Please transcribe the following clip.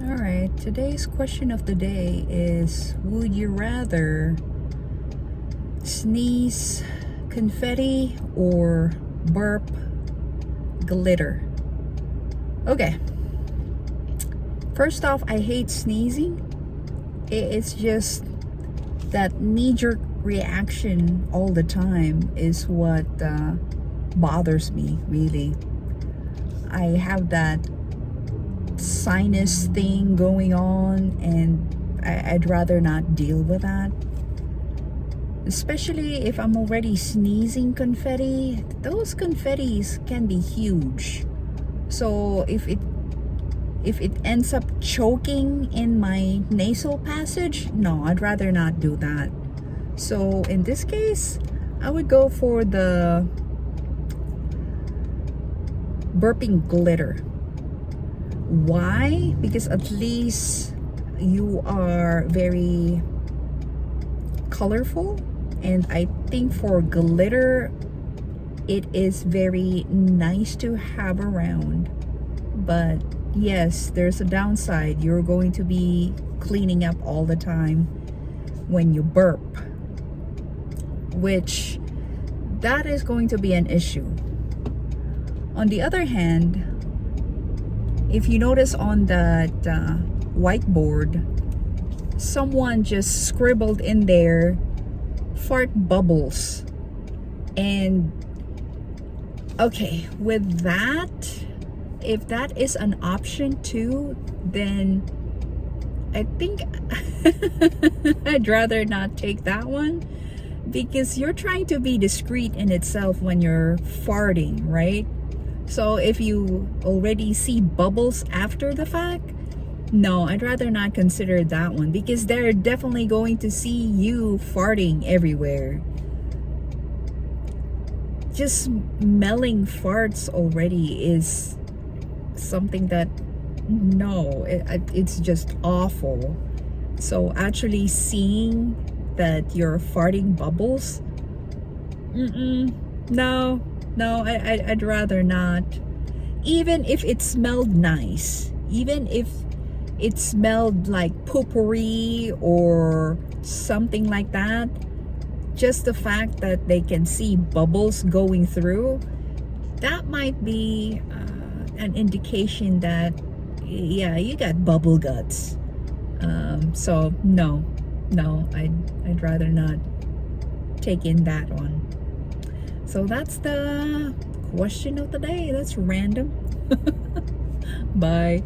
All right, today's question of the day is, would you rather sneeze confetti or burp glitter? Okay, first off, I hate sneezing. It's just that knee-jerk reaction all the time is what bothers me, really. I have that sinus thing going on, and I'd rather not deal with that, especially if I'm already sneezing confetti. Those confettis can be huge, so if it ends up choking in my nasal passage, no, I'd rather not do that. So in this case, I would go for the burping glitter. Why? Because at least you are very colorful, and I think for glitter it is very nice to have around. But yes, there's a downside. You're going to be cleaning up all the time when you burp, which that is going to be an issue. On the other hand, if you notice on that whiteboard, someone just scribbled in there fart bubbles. And okay, with that, if that is an option too, then I think I'd rather not take that one, because you're trying to be discreet in itself when you're farting, right? So if you already see bubbles after the fact, no, I'd rather not consider that one, because they're definitely going to see you farting everywhere. Just smelling farts already is something that, no, it's just awful. So actually seeing that you're farting bubbles, no, I'd rather not. Even if it smelled nice, even if it smelled like potpourri or something like that, just the fact that they can see bubbles going through, that might be an indication that, yeah, you got bubble guts. So no, I'd rather not take in that one. So that's the question of the day. That's random. Bye.